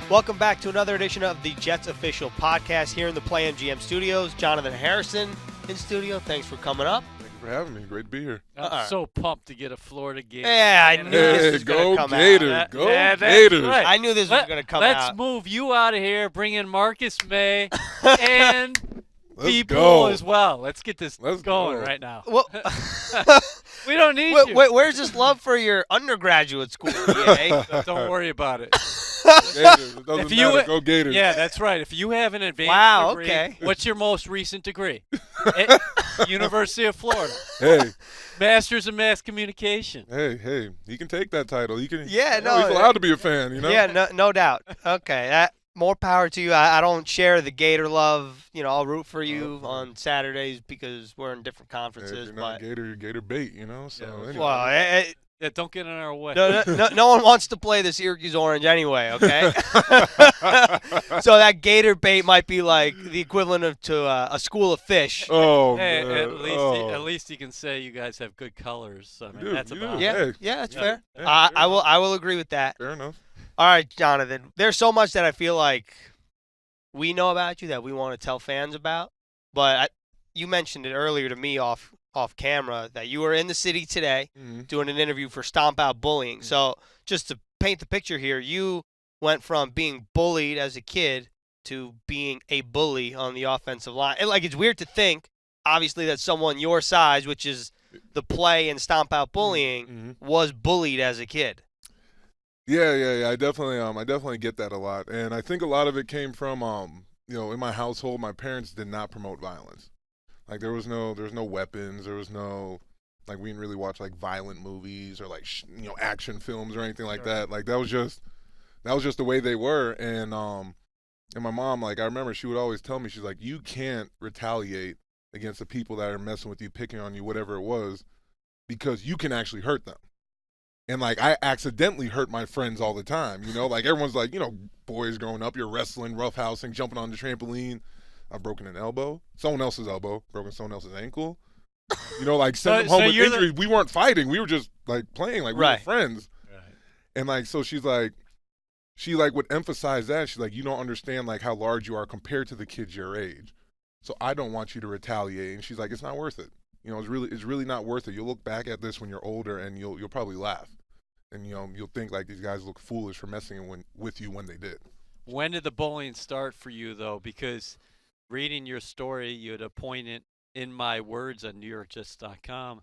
Welcome back to another edition of the Jets Official Podcast here in the Play MGM studios. Jonotthan Harrison in studio. Thanks for coming up. Thank you for having me. Great to be here. I'm so pumped to get a Florida game. Yeah, I knew this was going to come Gators. out. Go Gators. Right. I knew this was going to come out. Let's move you out of here, bring in Marcus May, and people go. as well. Let's get this Let's going go. right now. Well, We don't need you. where's this love for your undergraduate school, EA? Don't worry about it. Gators. It doesn't If you- matter. Go Gators. Yeah, that's right. If you have an advanced Wow, degree, okay. what's your most recent degree? University of Florida. Hey, Masters in Mass Communication. hey. He can take that title. He can. Yeah, he's allowed to be a fan. You know. Yeah, no doubt. Okay, more power to you. I don't share the Gator love. You know, I'll root for you on Saturdays because we're in different Hey, conferences. if you're not But Gator, you're Gator bait. You know. So Yeah, anyway. well, Yeah, don't get in our way. no one wants to play the Syracuse Orange anyway. Okay. So that Gator bait might be like the equivalent of to a school of fish. Oh Hey, man. at least you can say you guys have good colors. I mean, do, that's you about do. it. Yeah, Hey. yeah, that's Yeah. fair. Hey, I will agree with that. Fair enough. All right, Jonotthan. There's so much that I feel like we know about you that we want to tell fans about, but you mentioned it earlier to me off camera that you were in the city today Mm-hmm. doing an interview for STOMP Out Bullying. So just to paint the picture here, you went from being bullied as a kid to being a bully on the offensive line. And, like, it's weird to think, obviously, that someone your size, which is the play in STOMP Out Bullying, Mm-hmm. was bullied as a kid. Yeah. I definitely get that a lot, and I think a lot of it came from in my household, my parents did not promote violence. Like there was no weapons, there was no like we didn't really watch like violent movies or like action films or anything like that. Like that was just the way they were, and my mom, like I remember she would always tell me, she's like, you can't retaliate against the people that are messing with you, picking on you, whatever it was, because you can actually hurt them. And, like, I accidentally hurt my friends all the time, Like, everyone's like, boys growing up, you're wrestling, roughhousing, jumping on the trampoline. I've broken an elbow, someone else's elbow, broken someone else's ankle. Like, send them home with injuries. We weren't fighting. We were just, like, playing. Like, we were friends. Right. And, like, so she would emphasize that. She's like, you don't understand, like, how large you are compared to the kids your age. So I don't want you to retaliate. And she's like, it's not worth it. It's really not worth it. You'll look back at this when you're older, and you'll probably laugh, and you'll think like these guys look foolish for messing with you when they did. When did the bullying start for you, though? Because reading your story, you had a point in my words on NewYorkJets.com.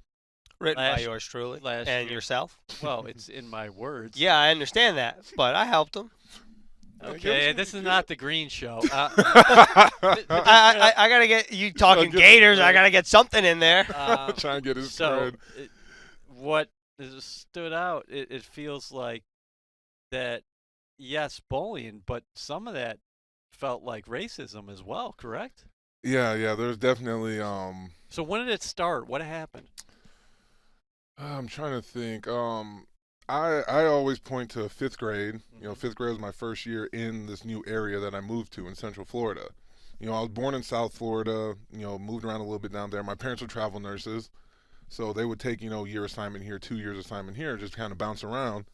Written by yours truly last and year. yourself. Well, it's in my words. Yeah, I understand that, but I helped him. Okay, this is not the Green Show. I gotta get you talking Gators. I gotta get something in there. Trying to get his So, spread. what stood out, it feels like that, yes, bullying, but some of that felt like racism as well, correct? Yeah. There's definitely. So when did it start? What happened? I'm trying to think. I always point to fifth grade. Fifth grade was my first year in this new area that I moved to in Central Florida. I was born in South Florida, moved around a little bit down there. My parents were travel nurses, so they would take, year assignment here, 2 years assignment here, just kind of bounce around.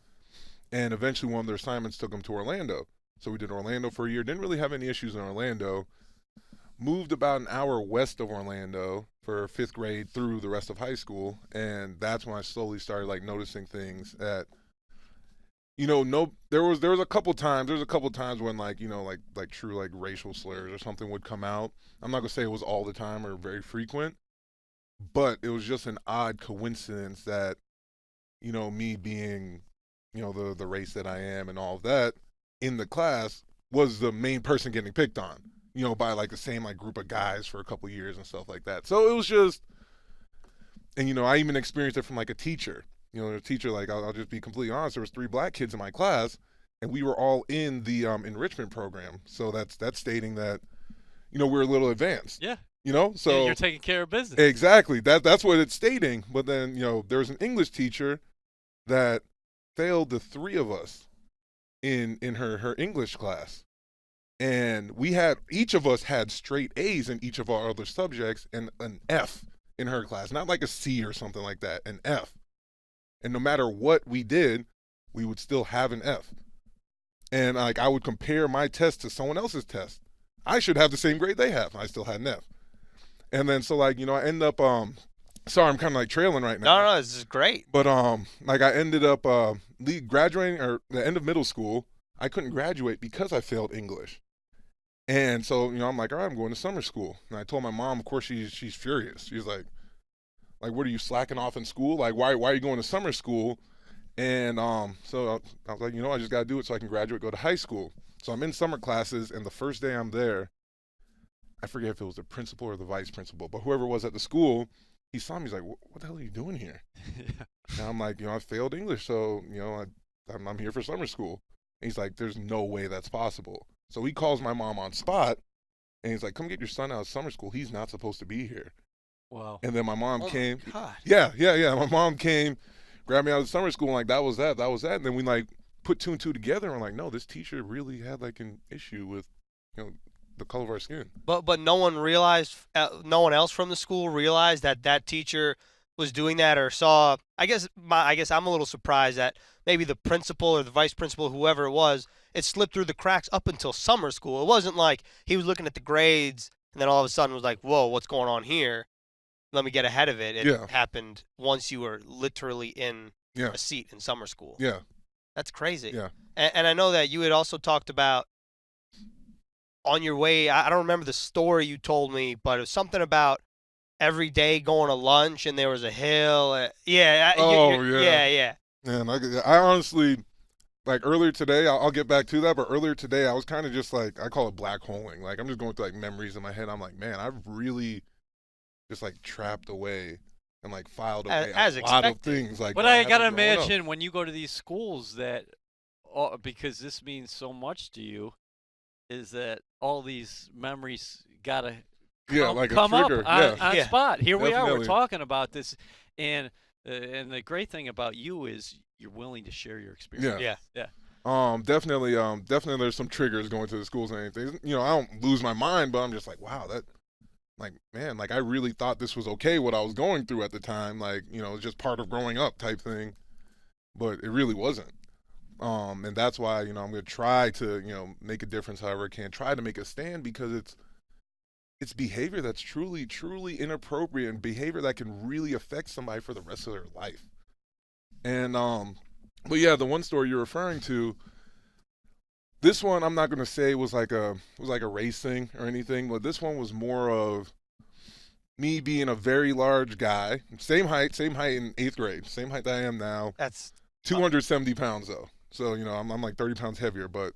And eventually one of their assignments took them to Orlando. So we did Orlando for a year. Didn't really have any issues in Orlando. Moved about an hour west of Orlando for fifth grade through the rest of high school, and that's when I slowly started like noticing things that, there was a couple times when like true like racial slurs or something would come out. I'm not gonna say it was all the time or very frequent, but it was just an odd coincidence that, me being, the race that I am and all of that in the class was the main person getting picked on. By like the same like group of guys for a couple of years and stuff like that. So it was just, and I even experienced it from like a teacher. A teacher, like I'll just be completely honest. There was 3 black kids in my class, and we were all in the enrichment program. So that's stating that, we're a little advanced. Yeah. So yeah, you're taking care of business. Exactly. That's what it's stating. But then there was an English teacher that failed the 3 of us in her English class. And each of us had straight A's in each of our other subjects and an F in her class. Not like a C or something like that, an F. And no matter what we did, we would still have an F. And like I would compare my test to someone else's test. I should have the same grade they have. I still had an F. And then so like, I end up sorry, I'm kind of like trailing right now. No, this is great. But like I ended up graduating or the end of middle school. I couldn't graduate because I failed English. And so, I'm like, all right, I'm going to summer school. And I told my mom, of course, she's furious. She's like, what are you slacking off in school? Like, why are you going to summer school? And so I was like, I just got to do it so I can graduate, go to high school. So I'm in summer classes, and the first day I'm there, I forget if it was the principal or the vice principal, but whoever was at the school, he saw me. He's like, what the hell are you doing here? Yeah. And I'm like, I failed English, so, I'm here for summer school. And he's like, there's no way that's possible. So he calls my mom on spot, and he's like, come get your son out of summer school. He's not supposed to be here. Wow. And then my mom Oh came. my God. Yeah. My mom came, grabbed me out of summer school, and like, that was that. And then we like put two and two together, and we're like, no, this teacher really had like an issue with, the color of our skin. But no one realized, no one else from the school realized that teacher was doing that or saw. I guess I'm a little surprised that maybe the principal or the vice principal, whoever it was, it slipped through the cracks up until summer school. It wasn't like he was looking at the grades and then all of a sudden was like, whoa, what's going on here? Let me get ahead of it. It happened once you were literally in a seat in summer school. Yeah. That's crazy. Yeah. And I know that you had also talked about on your way, I don't remember the story you told me, but it was something about every day going to lunch and there was a hill. Yeah. Yeah. Man, I honestly, like earlier today, I'll get back to that, but earlier today I was kind of just like, I call it black holing. Like I'm just going through like memories in my head. I'm like, man, I've really just like trapped away and like filed away a lot of things. Like, but I gotta imagine when you go to these schools that, because this means so much to you, is that all these memories gotta come up on spot. Here we are. We're talking about this, and the great thing about you is you're willing to share your experience. Yeah. Definitely. There's some triggers going to the schools and anything. I don't lose my mind, but I'm just like, wow, that. Like, man, like I really thought this was okay what I was going through at the time. Like, it's just part of growing up type thing. But it really wasn't. And that's why, I'm going to try to, make a difference however I can. Try to make a stand because it's behavior that's truly, truly inappropriate and behavior that can really affect somebody for the rest of their life. And, but yeah, the one story you're referring to, this one I'm not going to say was like a race thing or anything, but this one was more of me being a very large guy, same height in 8th grade, same height that I am now. That's 270 pounds though. So, I'm like 30 pounds heavier, but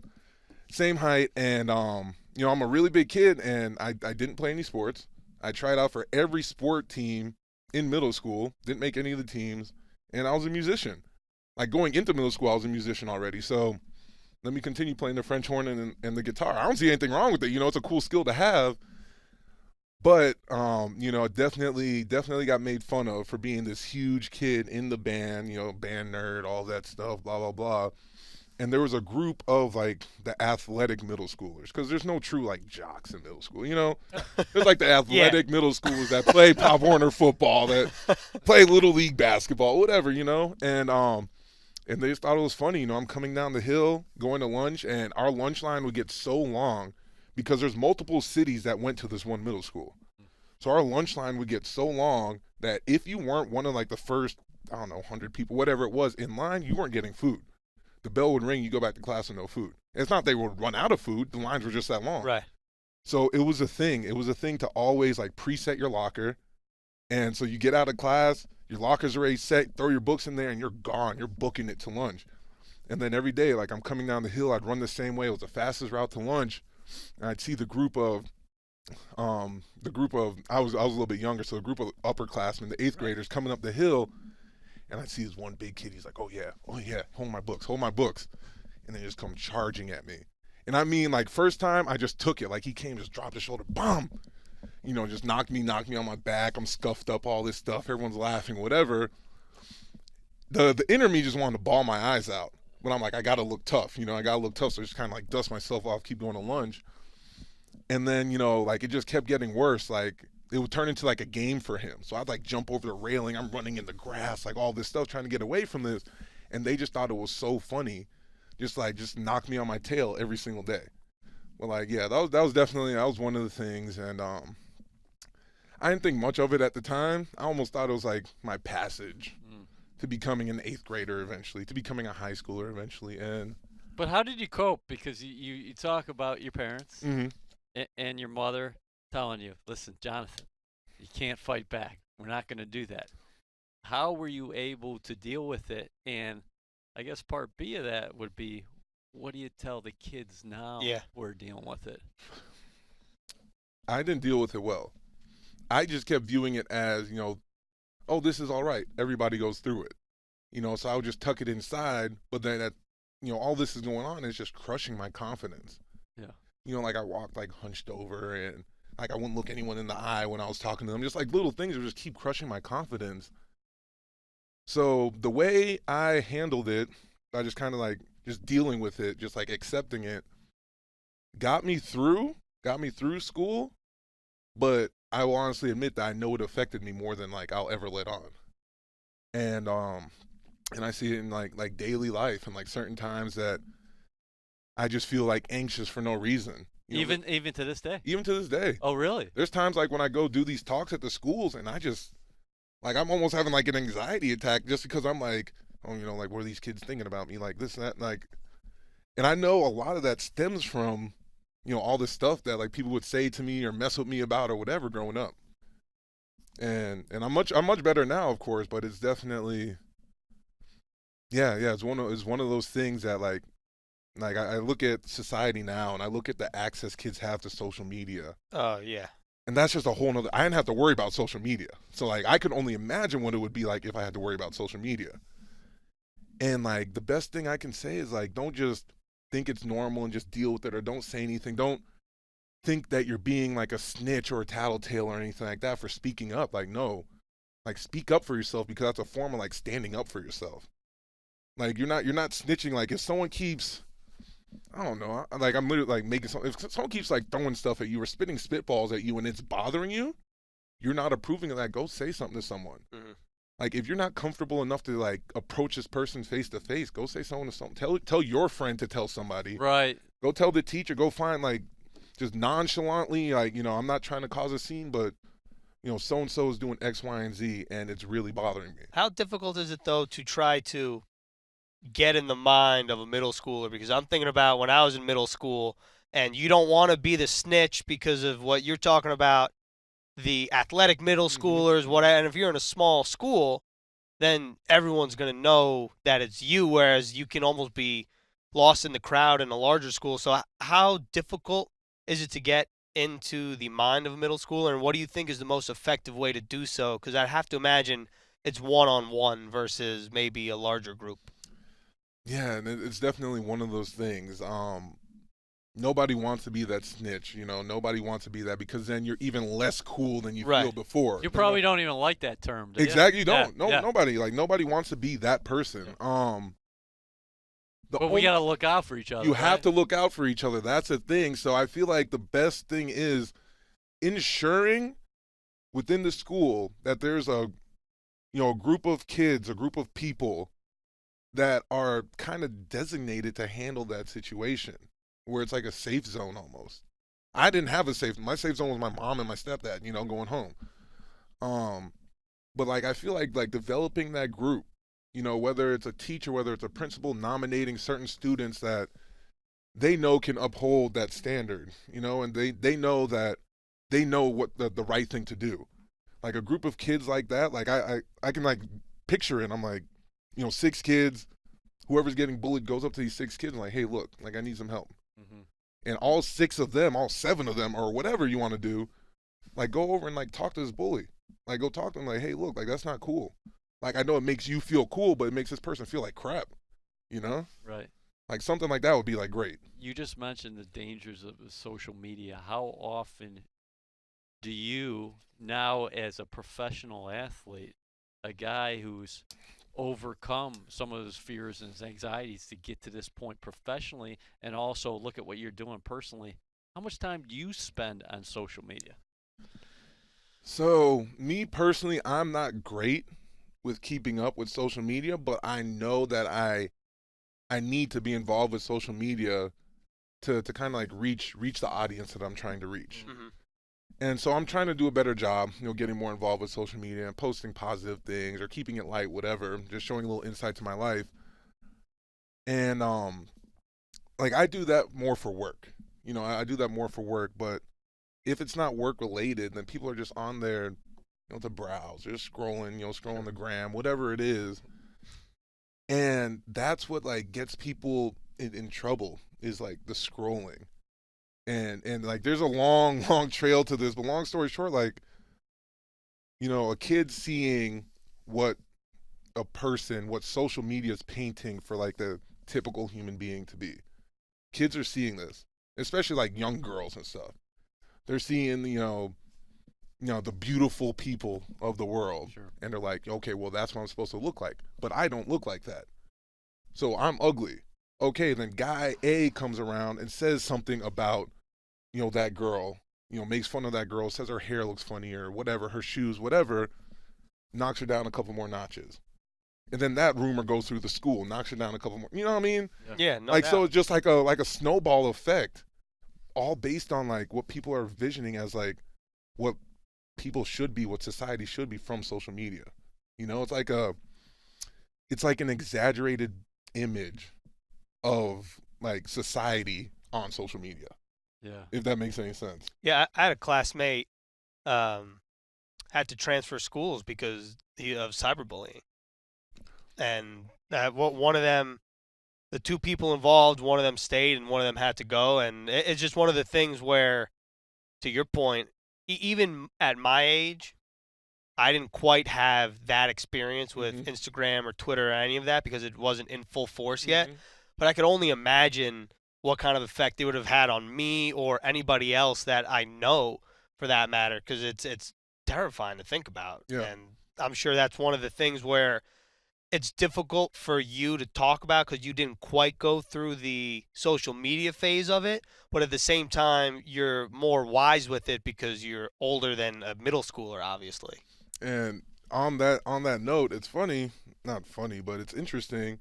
same height. And, I'm a really big kid and I didn't play any sports. I tried out for every sport team in middle school, didn't make any of the teams. And I was a musician. Like going into middle school, I was a musician already. So let me continue playing the French horn and the guitar. I don't see anything wrong with it. It's a cool skill to have. But, definitely got made fun of for being this huge kid in the band, band nerd, all that stuff, blah, blah, blah. And there was a group of, like, the athletic middle schoolers, because there's no true, like, jocks in middle school, There's, like, the athletic middle schoolers that play Pop Warner football, that play Little League basketball, whatever, And they just thought it was funny. I'm coming down the hill, going to lunch, and our lunch line would get so long because there's multiple cities that went to this one middle school. So our lunch line would get so long that if you weren't one of like the first, 100 people, whatever it was in line, you weren't getting food. The bell would ring, you go back to class with no food. It's not they would run out of food. The lines were just that long. Right. So it was a thing. It was a thing to always like preset your locker. And so you get out of class, your locker's already set, throw your books in there, and you're gone. You're booking it to lunch. And then every day, like I'm coming down the hill, I'd run the same way. It was the fastest route to lunch. And I'd see the group of, I was a little bit younger, so a group of upperclassmen, the 8th graders coming up the hill. And I'd see this one big kid. He's like, oh yeah, hold my books. And then just come charging at me. And I mean, like first time, I just took it. Like he came, just dropped his shoulder, boom. Just knocked me on my back. I'm scuffed up, all this stuff. Everyone's laughing, whatever. The inner me just wanted to bawl my eyes out. But I'm like, I got to look tough. So I just kind of like dust myself off, keep going to lunch. And then, like it just kept getting worse. Like it would turn into like a game for him. So I'd like jump over the railing. I'm running in the grass, like all this stuff, trying to get away from this. And they just thought it was so funny. just knock me on my tail every single day. But like, yeah, that was one of the things, and I didn't think much of it at the time. I almost thought it was like my passage to becoming an 8th grader eventually, to becoming a high schooler eventually, and. But how did you cope? Because you talk about your parents and your mother telling you, listen, Jonotthan, you can't fight back. We're not going to do that. How were you able to deal with it? And I guess part B of that would be, what do you tell the kids now who are dealing with it? I didn't deal with it well. I just kept viewing it as, oh, this is all right. Everybody goes through it. So I would just tuck it inside, but then all this is going on is just crushing my confidence. Yeah. Like I walked like hunched over, and like I wouldn't look anyone in the eye when I was talking to them. Just like little things that just keep crushing my confidence. So the way I handled it, I just kind of like just dealing with it, just like accepting it, got me through school, but I will honestly admit that I know it affected me more than like I'll ever let on. And I see it in like daily life, and like certain times that I just feel like anxious for no reason. Even to this day? Even to this day. Oh, really? There's times like when I go do these talks at the schools, and I just, like, I'm almost having like an anxiety attack just because I'm like, oh, like, what are these kids thinking about me? Like this and that, like, and I know a lot of that stems from, all this stuff that like people would say to me or mess with me about or whatever growing up. And I'm much better now, of course, but it's definitely, yeah, it's one of those things that like I look at society now, and I look at the access kids have to social media. Oh, yeah. And that's just a whole nother, I didn't have to worry about social media. So like I could only imagine what it would be like if I had to worry about social media. And like the best thing I can say is like, don't just think it's normal and just deal with it, or don't say anything. Don't think that you're being like a snitch or a tattletale or anything like that for speaking up. Like, no, like speak up for yourself, because that's a form of like standing up for yourself. Like you're not snitching. Like if someone keeps, I don't know, like I'm literally like making something, if someone keeps like throwing stuff at you or spitting spitballs at you and it's bothering you, you're not approving of that. Go say something to someone. Like if you're not comfortable enough to like approach this person face to face, go say something to someone. Tell your friend to tell somebody. Right. Go tell the teacher. Go find like, just nonchalantly, like, I'm not trying to cause a scene, but so and so is doing X, Y, and Z, and it's really bothering me. How difficult is it though to try to get in the mind of a middle schooler? Because I'm thinking about when I was in middle school, and you don't want to be the snitch because of what you're talking about, the athletic middle schoolers, and if you're in a small school, then everyone's going to know that it's you, whereas you can almost be lost in the crowd in a larger school. So how difficult is it to get into the mind of a middle schooler, and what do you think is the most effective way to do so? Because I'd have to imagine it's one-on-one versus maybe a larger group. Yeah, and it's definitely one of those things. Nobody wants to be that snitch, Nobody wants to be that, because then you're even less cool than you feel before. You probably don't even like that term, do you? Exactly, you don't. Nobody wants to be that person. But we got to look out for each other. You have to look out for each other. That's the thing. So I feel like the best thing is ensuring within the school that there's a group of kids, a group of people that are kind of designated to handle that situation, where it's like a safe zone almost. I didn't have my safe zone was my mom and my stepdad, going home. But like I feel like developing that group, whether it's a teacher, whether it's a principal, nominating certain students that they know can uphold that standard, and they know that they know what the right thing to do. Like a group of kids like that, like I can like picture it. I'm like, 6 kids, whoever's getting bullied goes up to these 6 kids and like, hey, look, like I need some help. And all 6 of them, all 7 of them, or whatever you want to do, like go over and like talk to this bully. Like go talk to him like, hey, look, like that's not cool. Like I know it makes you feel cool, but it makes this person feel like crap, Right. Like something like that would be like great. You just mentioned the dangers of social media. How often do you, now as a professional athlete, a guy who's overcome some of his fears and his anxieties to get to this point professionally, and also look at what you're doing personally, how much time do you spend on social media? So me personally, I'm not great with keeping up with social media, but I know that I I need to be involved with social media to kind of like reach the audience that I'm trying to reach. Mm-hmm. And so I'm trying to do a better job, getting more involved with social media and posting positive things or keeping it light, whatever, just showing a little insight to my life. And like I do that more for work. I do that more for work, but if it's not work related, then people are just on there, to browse, just scrolling, scrolling the gram, whatever it is. And that's what like gets people in trouble is like the scrolling. And like there's a long trail to this, but long story short, like, a kid seeing what social media is painting for like the typical human being to be. Kids are seeing this, especially like young girls and stuff. They're seeing, the beautiful people of the world. Sure. And they're like, okay, well, that's what I'm supposed to look like. But I don't look like that. So I'm ugly. Okay, then guy A comes around and says something about, that girl, makes fun of that girl, says her hair looks funny or whatever, her shoes, whatever, knocks her down a couple more notches. And then that rumor goes through the school, knocks her down a couple more. You know what I mean? Yeah, no like doubt. So it's just like a snowball effect, all based on like what people are visioning as like what people should be, what society should be from social media. It's like an exaggerated image of like society on social media. Yeah. If that makes any sense. Yeah, I had a classmate had to transfer schools because of cyberbullying. And one of them, the two people involved, one of them stayed and one of them had to go. And it's just one of the things where, to your point, even at my age, I didn't quite have that experience with Instagram or Twitter or any of that because it wasn't in full force yet. But I could only imagine what kind of effect it would have had on me or anybody else that I know, for that matter, because it's terrifying to think about. Yeah. And I'm sure that's one of the things where it's difficult for you to talk about because you didn't quite go through the social media phase of it, but at the same time, you're more wise with it because you're older than a middle schooler, obviously. And on that note, it's not funny, but it's interesting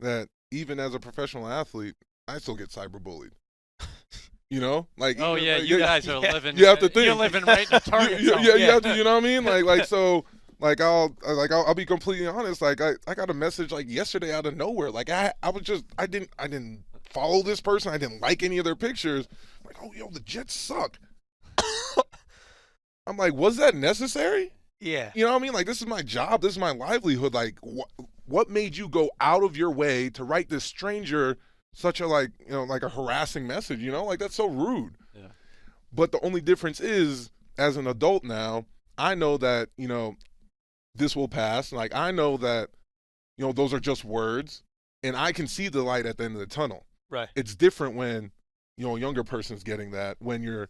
that even as a professional athlete, I still get cyberbullied. Like oh yeah, like, you guys are living. You have to think You're living right in the target zone. You have to. You know what I mean? Like so. Like I'll be completely honest. Like I got a message like yesterday out of nowhere. Like I didn't follow this person. I didn't like any of their pictures. Like, oh yo, the Jets suck. I'm like, was that necessary? Yeah. You know what I mean? Like this is my job. This is my livelihood. Like what made you go out of your way to write this stranger such a like a harassing message? Like that's so rude. Yeah. But the only difference is, as an adult now, I know that this will pass. Like I know that, those are just words, and I can see the light at the end of the tunnel. Right. It's different when, a younger person's getting that. When your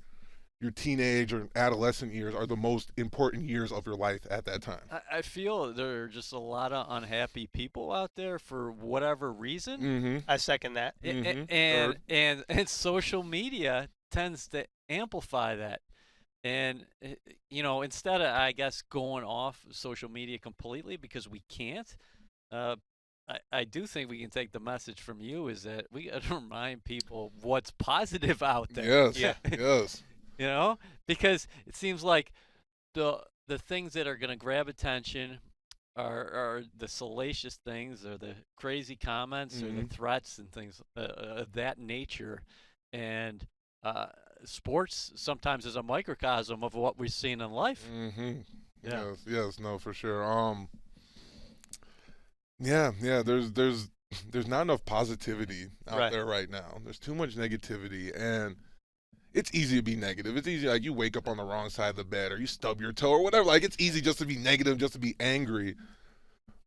teenage or adolescent years are the most important years of your life at that time. I feel there are just a lot of unhappy people out there for whatever reason. Mm-hmm. I second that. And social media tends to amplify that. And, instead of, I guess, going off social media completely because we can't, I do think we can take the message from you is that we got to remind people what's positive out there. Yes, yes. Because it seems like the things that are going to grab attention are the salacious things or the crazy comments or the threats and things of that nature. And sports sometimes is a microcosm of what we've seen in life. Yeah. Yes, no, for sure. There's not enough positivity out there right now. There's too much negativity, and it's easy to be negative. It's easy, like you wake up on the wrong side of the bed or you stub your toe or whatever. Like it's easy just to be negative, just to be angry.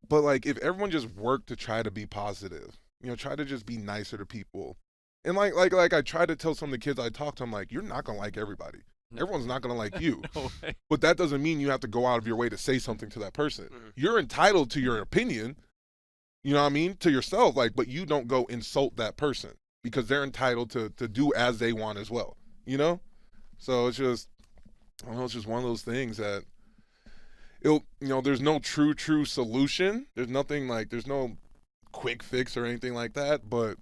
But like if everyone just worked to try to be positive, try to just be nicer to people. And like I try to tell some of the kids I talk to, I'm like, you're not gonna like everybody. Everyone's not gonna like you. No way. But that doesn't mean you have to go out of your way to say something to that person. You're entitled to your opinion, you know what I mean, to yourself, but you don't go insult that person because they're entitled to do as they want as well, So it's just, I don't know, it's just one of those things that there's no true solution. There's nothing there's no quick fix or anything like that, but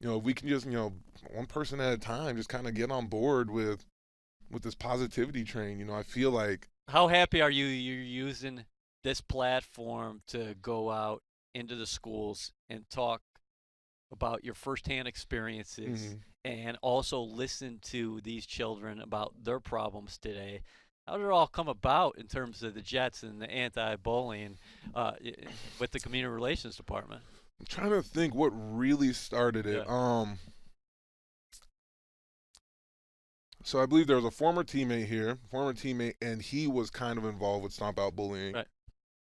if we can just one person at a time just kind of get on board with this positivity train. I feel like. How happy are you're using this platform to go out into the schools and talk about your firsthand experiences and also listen to these children about their problems today? How did it all come about in terms of the Jets and the anti-bullying with the community relations department? I'm trying to think what really started it. Yeah. So I believe there was a former teammate, and he was kind of involved with Stomp Out Bullying. Right.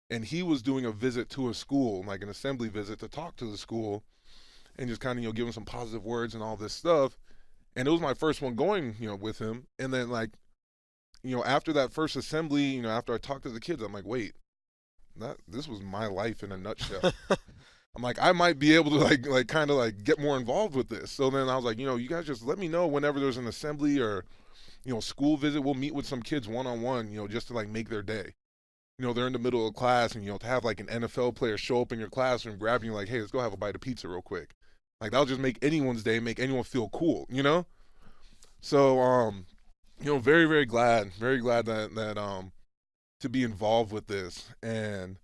And he was doing a visit to a school, like an assembly visit, to talk to the school and just kind of, give him some positive words and all this stuff. And it was my first one going, with him. And then, like, after that first assembly, after I talked to the kids, I'm like, wait, this was my life in a nutshell. I'm like, I might be able to kind of get more involved with this. So then I was like, you guys just let me know whenever there's an assembly or, school visit. We'll meet with some kids one-on-one, just to make their day. They're in the middle of class, and to have an NFL player show up in your classroom, grab you, hey, let's go have a bite of pizza real quick. That'll just make anyone's day, make anyone feel cool, So, very, very glad that to be involved with this. And,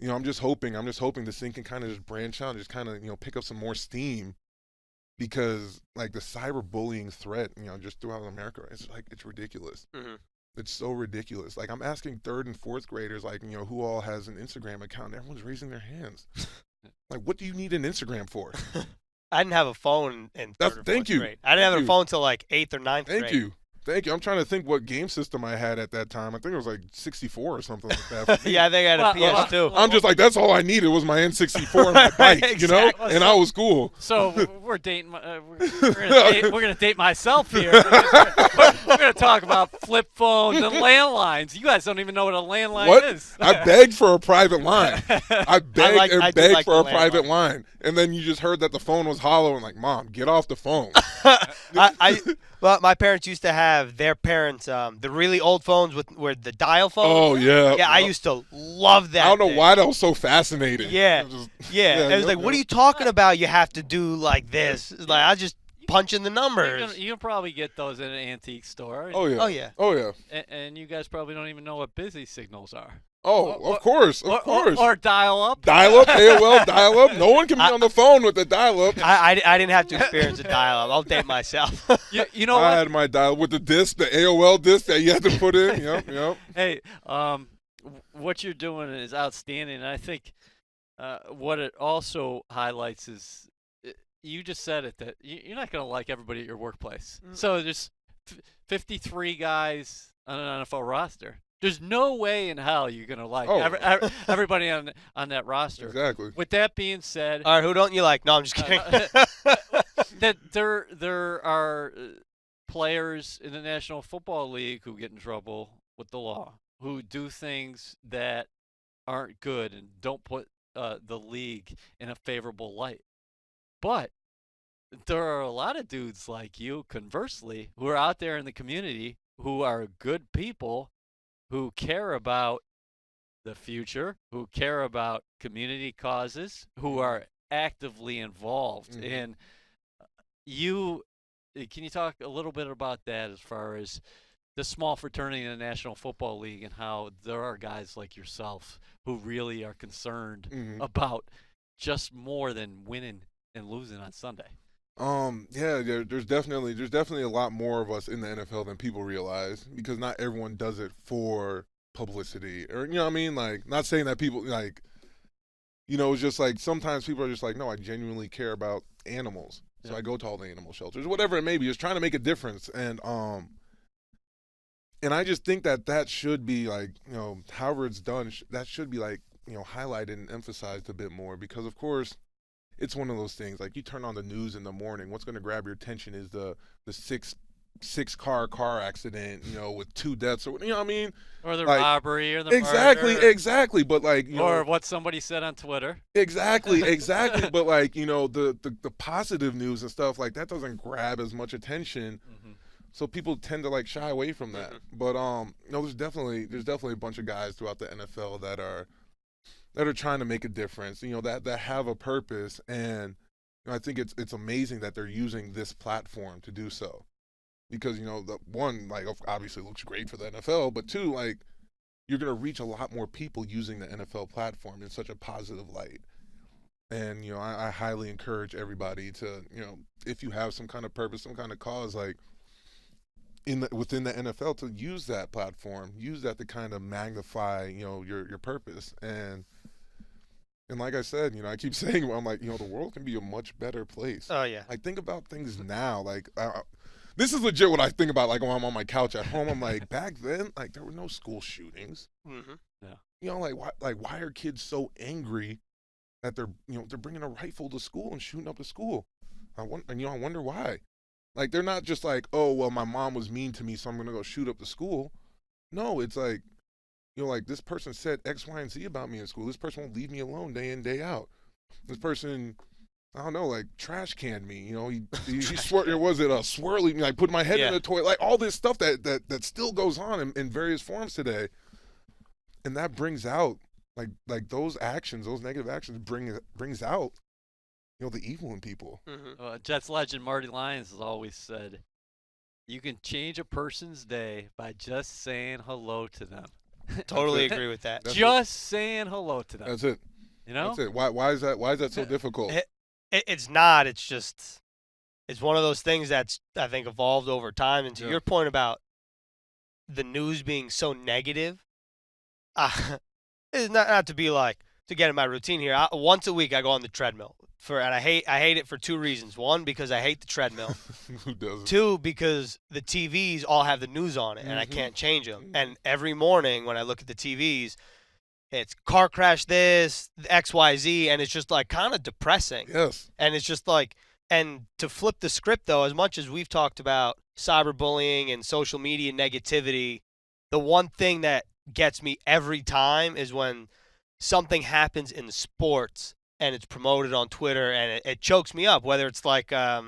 I'm just hoping this thing can kind of just branch out and just kind of, pick up some more steam, because the cyberbullying threat, just throughout America, it's ridiculous. Mm-hmm. It's so ridiculous. I'm asking 3rd and 4th graders, who all has an Instagram account. Everyone's raising their hands. What do you need an Instagram for? I didn't have a phone in 3rd or 4th grade. I didn't have a phone until 8th or 9th grade. Thank you. I'm trying to think what game system I had at that time. I think it was 64 or something like that. Yeah, I think I had a PS2. I'm just that's all I needed was my N64 and my bike, Exactly. and I was cool. So we're dating. We're gonna date myself here. We're gonna talk about flip phones and landlines. You guys don't even know what a landline is. I begged for a private line. I begged for a private line, and then you just heard that the phone was hollow, and Mom, get off the phone. Well, my parents used to have their parents the really old phones with the dial phone. Oh yeah. Yeah, I used to love that. I don't know why that was so fascinating. Yeah. It was what are you talking about? You have to do this. It's I just punch in the numbers. You can probably get those at an antique store. Oh yeah. And you guys probably don't even know what busy signals are. Oh, of course. Or dial-up. Dial-up, AOL, dial-up. No one can be on the phone with the dial-up. I didn't have to experience a dial-up. I'll date myself. You know what? I had my dial with the disc, the AOL disc that you had to put in. Yep. Hey, what you're doing is outstanding. And I think what it also highlights is you just said it, that you're not going to like everybody at your workplace. So there's 53 guys on an NFL roster. There's no way in hell you're going to like everybody on that roster. Exactly. With that being said, all right, who don't you like? No, I'm just kidding. That there are players in the National Football League who get in trouble with the law, who do things that aren't good and don't put the league in a favorable light. But there are a lot of dudes like you, conversely, who are out there in the community who are good people, who care about the future, who care about community causes, who are actively involved. Mm-hmm. And can you talk a little bit about that as far as the small fraternity in the National Football League and how there are guys like yourself who really are concerned about just more than winning and losing on Sunday? There's definitely a lot more of us in the NFL than people realize, because not everyone does it for publicity, or what I mean, not saying that people it's just sometimes people are just no, I genuinely care about animals, so I go to all the animal shelters, whatever it may be, just trying to make a difference. And I just think that should be however it's done, that should be highlighted and emphasized a bit more, because of course it's one of those things, you turn on the news in the morning, what's going to grab your attention is the six car accident, with 2 deaths, or what I mean, or the robbery, or the murder. Exactly, but or what somebody said on Twitter. Exactly, but the positive news and stuff that doesn't grab as much attention. So people tend to shy away from that. But there's definitely a bunch of guys throughout the NFL that are that are trying to make a difference, that have a purpose. And I think it's amazing that they're using this platform to do so, because the one, like, obviously looks great for the NFL, but two, like, you're going to reach a lot more people using the NFL platform in such a positive light. And I highly encourage everybody to, if you have some kind of purpose, some kind of cause, like within the NFL, to use that platform, use that to kind of magnify your purpose. And like I said, I keep saying, I'm like, the world can be a much better place. Oh yeah. Like, think about things now. Like, this is legit what I think about. Like, when I'm on my couch at home, I'm like, back then, like, there were no school shootings. Mm-hmm. Yeah. Why are kids so angry that they're bringing a rifle to school and shooting up the school? I wonder why. Like, they're not just like, oh, well, my mom was mean to me, so I'm gonna go shoot up the school. No, it's like, like, this person said X, Y, and Z about me in school. This person won't leave me alone day in, day out. This person, I don't know, like, trash canned me. He swirly me, like, put my head in the toilet, like, all this stuff that still goes on in various forms today. And that brings out, like those actions, those negative actions brings out, the evil in people. Mm-hmm. Jets legend Marty Lyons has always said, you can change a person's day by just saying hello to them. Totally agree with that. Just saying hello to them. That's it. That's it. Why is that so difficult? It's not. It's just, it's one of those things that's, I think, evolved over time. And to your point about the news being so negative, it's not to be like, to get in my routine here. Once a week I go on the treadmill and I hate it for two reasons. One, because I hate the treadmill. Who doesn't? Two, because the TVs all have the news on it and I can't change them. And every morning when I look at the TVs, it's car crash this, XYZ, and it's just like kind of depressing. Yes. And it's just like, and to flip the script though, as much as we've talked about cyberbullying and social media negativity, the one thing that gets me every time is when something happens in sports and it's promoted on Twitter and it chokes me up, whether it's like a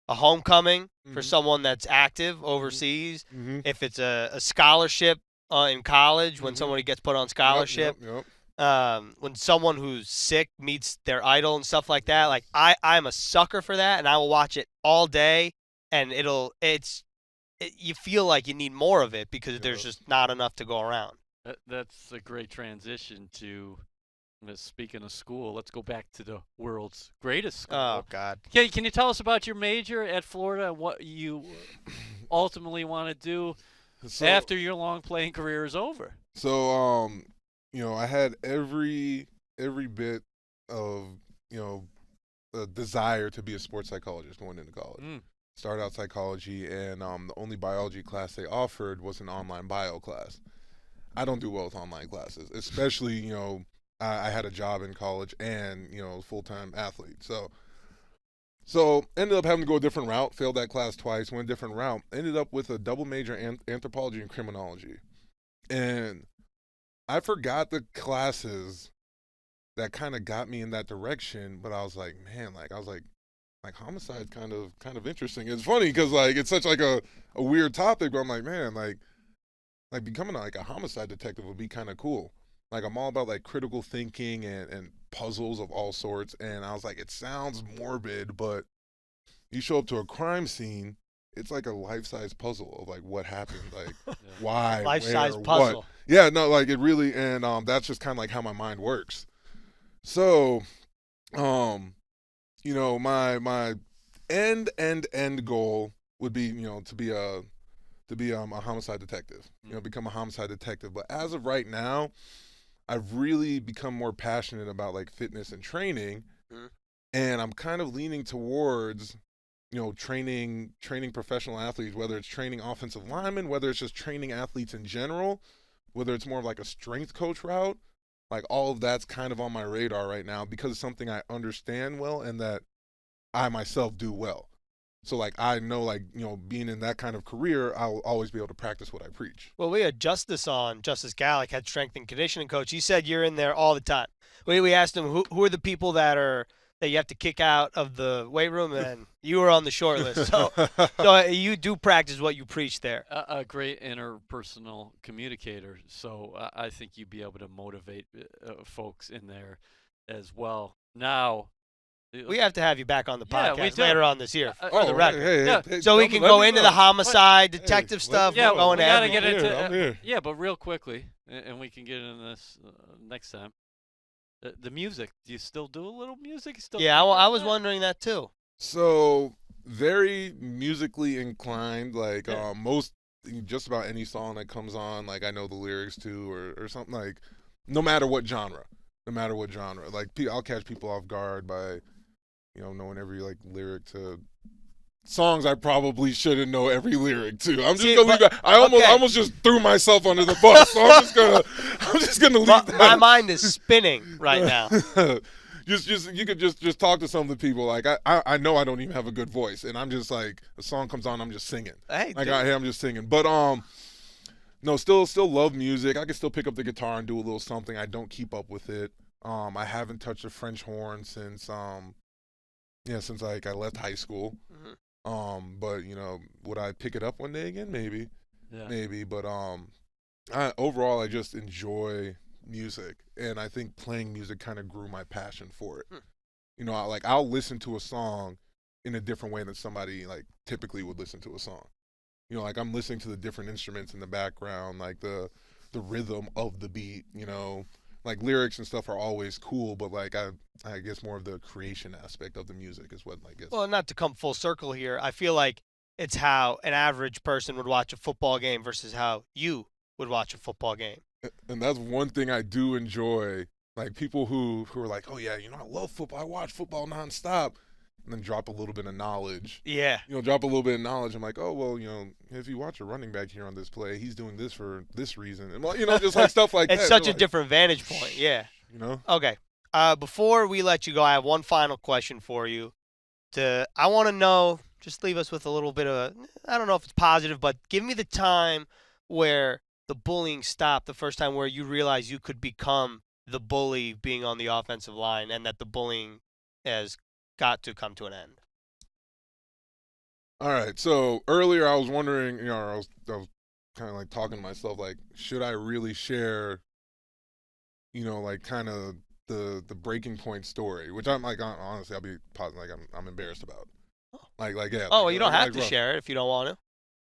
homecoming for someone that's active overseas, if it's a scholarship in college, when somebody gets put on scholarship, when someone who's sick meets their idol and stuff like that. Like, I'm a sucker for that, and I will watch it all day, and you feel like you need more of it because there's just not enough to go around. That's a great transition to, speaking of school, let's go back to the world's greatest school. Oh, God. Can you tell us about your major at Florida and what you ultimately want to do after your long playing career is over? So, I had every bit of, a desire to be a sports psychologist going into college. Started out psychology, and the only biology class they offered was an online bio class. I don't do well with online classes, especially, I had a job in college and, full-time athlete. So ended up having to go a different route, failed that class twice, went a different route, ended up with a double major in anthropology and criminology. And I forgot the classes that kind of got me in that direction, but I was like, man, homicide's kind of interesting. It's funny because, like, it's such like a weird topic, but I'm like, man, like becoming like a homicide detective would be kind of cool. Like, I'm all about like critical thinking and puzzles of all sorts. And I was like, it sounds morbid, but you show up to a crime scene, it's like a life-size puzzle of like what happened, like why, life-size where, puzzle. What. Yeah, no, like it really, and that's just kind of like how my mind works. So, my end goal would be, to be a homicide detective, become a homicide detective. But as of right now, I've really become more passionate about like fitness and training, and I'm kind of leaning towards, training professional athletes, whether it's training offensive linemen, whether it's just training athletes in general, whether it's more of like a strength coach route. Like, all of that's kind of on my radar right now because it's something I understand well and that I myself do well. So, like, I know, like, being in that kind of career, I'll always be able to practice what I preach. Well, we had Justice Gallic, head strength and conditioning coach. He said you're in there all the time. We asked him, who are the people that are that you have to kick out of the weight room, and you were on the short list. So you do practice what you preach there. A great interpersonal communicator. So I think you'd be able to motivate folks in there as well. Now, we have to have you back on the podcast later on this year for the record. Hey, so we can go into the homicide, detective stuff. Yeah, we're going we gotta get into I'm here. Yeah, but real quickly, and we can get into this next time. The music. Do you still do a little music? I was wondering that too. So very musically inclined. Like most, just about any song that comes on, like I know the lyrics to, or something, like no matter what genre. Like I'll catch people off guard by, knowing every like lyric to songs I probably shouldn't know every lyric to. I'm just gonna leave that. I almost just threw myself under the bus. So I'm just gonna leave that. My mind is spinning right now. You could just talk to some of the people. Like I know I don't even have a good voice, and I'm just like, a song comes on, I'm just singing. I'm just singing. But no, still love music. I can still pick up the guitar and do a little something. I don't keep up with it. I haven't touched a French horn since since like I left high school. Mm-hmm. But would I pick it up one day again? Maybe. Yeah. Maybe. But overall I just enjoy music, and I think playing music kind of grew my passion for it. I'll listen to a song in a different way than somebody like typically would listen to a song. Like I'm listening to the different instruments in the background, like the rhythm of the beat, like lyrics and stuff are always cool, but like I guess more of the creation aspect of the music is what I guess. Well, not to come full circle here, I feel like it's how an average person would watch a football game versus how you would watch a football game. And that's one thing I do enjoy, like people who are like, oh yeah, I love football, I watch football nonstop. And then drop a little bit of knowledge. Yeah. Drop a little bit of knowledge. I'm like, oh, well, if you watch a running back here on this play, he's doing this for this reason. And, just like stuff like it's that. It's such a different vantage point. Yeah. Okay. Before we let you go, I have one final question for you. I want to know, just leave us with a little bit of I don't know if it's positive, but give me the time where the bullying stopped, the first time where you realized you could become the bully being on the offensive line, and that the bullying has got to come to an end. All right. So earlier I was wondering, I was kind of like talking to myself, like, should I really share, like kind of the breaking point story, which I'm like, honestly, I'll be positive, like I'm embarrassed about. Yeah. Oh, well, you don't have to share it if you don't want to.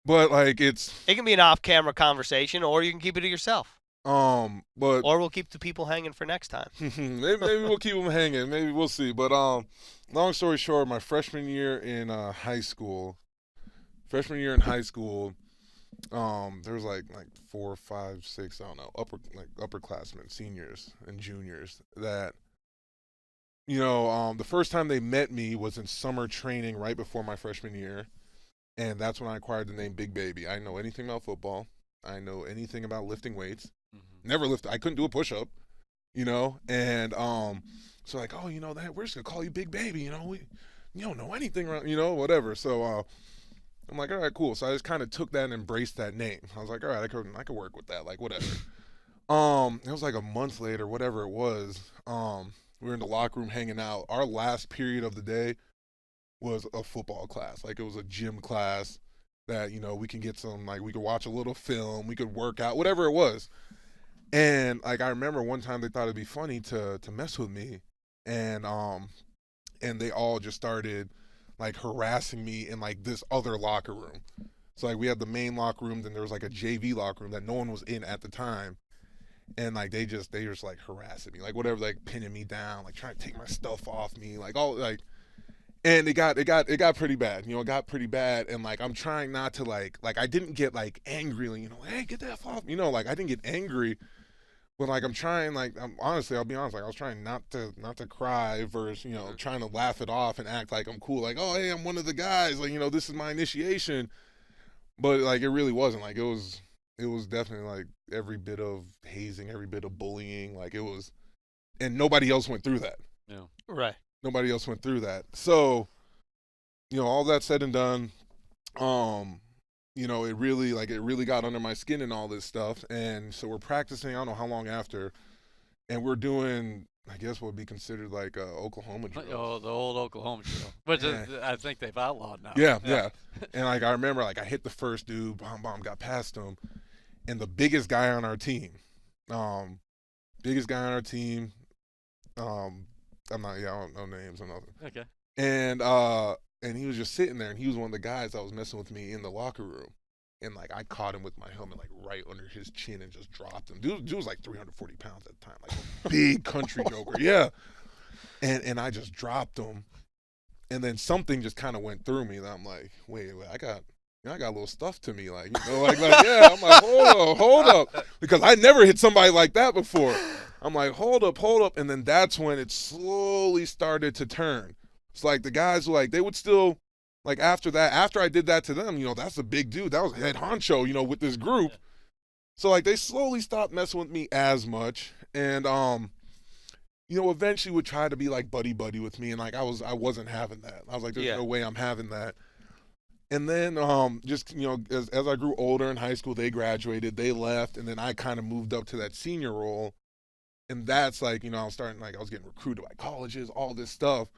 But like it can be an off-camera conversation, or you can keep it to yourself. Or we'll keep the people hanging for next time. maybe we'll keep them hanging. Maybe we'll see. But long story short, my freshman year in high school, there was like 4, 5, 6, I don't know, upperclassmen, seniors and juniors that, the first time they met me was in summer training right before my freshman year, and that's when I acquired the name Big Baby. I didn't know anything about football. I didn't know anything about lifting weights. Mm-hmm. Never lifted. I couldn't do a push-up, and so like, oh, we're just gonna call you Big Baby. You don't know anything, whatever. So I'm like, all right, cool. So I just kind of took that and embraced that name. I was like, all right, I could work with that, like whatever. It was like a month later, whatever it was. We were in the locker room hanging out. Our last period of the day was a football class. Like it was a gym class that, we can get some, like we could watch a little film, we could work out, whatever it was. And like I remember one time they thought it'd be funny to mess with me, and they all just started like harassing me in like this other locker room. So like we had the main locker room, then there was like a JV locker room that no one was in at the time. And like they just like harassing me, like whatever, like pinning me down, like trying to take my stuff off me, like all like. And it got pretty bad. It got pretty bad. And like I'm trying not to like I didn't get like angry, like, hey, get that off. Like I didn't get angry. But like I'm trying, like honestly, I'll be honest, like I was trying not to cry versus, trying to laugh it off and act like I'm cool, like, oh hey, I'm one of the guys, like, this is my initiation. But like it really wasn't. Like it was definitely like every bit of hazing, every bit of bullying, like it was, and nobody else went through that. Yeah. Right. Nobody else went through that. So, all that said and done, it really got under my skin and all this stuff. And so we're practicing, I don't know how long after, and we're doing, I guess, what would be considered like Oklahoma drills. Oh, the old Oklahoma drill. But I think they've outlawed now. Yeah. And like I remember, like I hit the first dude, got past him, and the biggest guy on our team, I don't know names or nothing. Okay. And he was just sitting there, and he was one of the guys that was messing with me in the locker room. And, like, I caught him with my helmet, like, right under his chin and just dropped him. Dude was, like, 340 pounds at the time, like a big country joker. Yeah. And I just dropped him. And then something just kind of went through me. And I'm like, wait, I got a little stuff to me. Like, you know, yeah. I'm like, hold up. Because I never hit somebody like that before. I'm like, hold up. And then that's when it slowly started to turn. It's like the guys, like, they would still, like, after I did that to them, you know, that's a big dude. That was head honcho, you know, with this group. So, like, they slowly stopped messing with me as much. And, you know, eventually would try to be, like, buddy with me. And, like, I wasn't having that. I was like, there's no way I'm having that. And then just, you know, as I grew older in high school, they graduated, they left. And then I kind of moved up to that senior role. And that's, like, you know, I was getting recruited by colleges, all this stuff.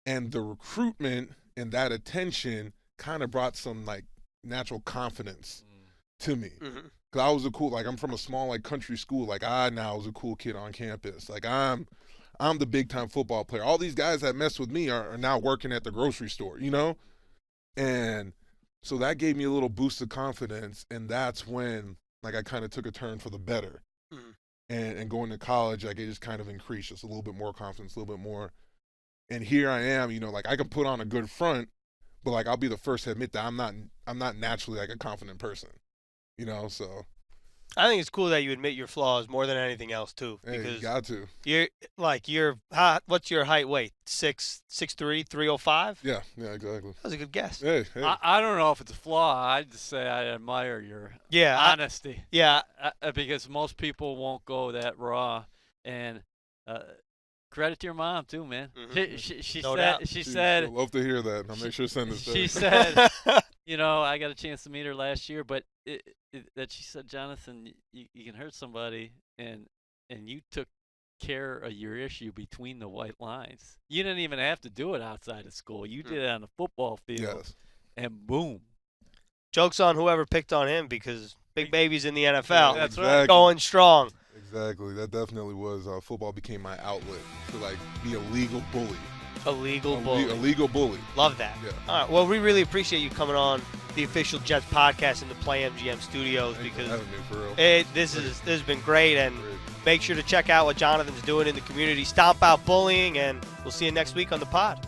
And the recruitment and that attention kind of brought some, like, natural confidence to me. Because I was I'm from a small, like, country school. Like, I now was a cool kid on campus. Like, I'm the big-time football player. All these guys that mess with me are now working at the grocery store, you know? And so that gave me a little boost of confidence. And that's when, like, I kind of took a turn for the better. And going to college, like, it just kind of increased just a little bit more confidence, a little bit more. And here I am, you know, like, I can put on a good front, but, like, I'll be the first to admit that I'm not naturally, like, a confident person, you know. So I think it's cool that you admit your flaws more than anything else too. Because you got to. What's your height, weight? 6'3", 305? Yeah, exactly. That was a good guess. Hey. I don't know if it's a flaw. I'd just say I admire your honesty. Because most people won't go that raw. And credit to your mom too, man. She said. I'd love to hear that. I'll make sure to send this. She said, you know, I got a chance to meet her last year, but that she said, Jonotthan, you can hurt somebody, and you took care of your issue between the white lines. You didn't even have to do it outside of school. You did it on the football field, and boom. Joke's on whoever picked on him because Big Baby's in the NFL. That's right. Going strong. Exactly. That definitely was. Football became my outlet to, like, be a legal bully. A legal bully. Love that. Yeah. All right. Well, we really appreciate you coming on the official Jets podcast in the Play MGM studios because this has been great. And make sure to check out what Jonotthan's doing in the community. Stomp Out Bullying, and we'll see you next week on the pod.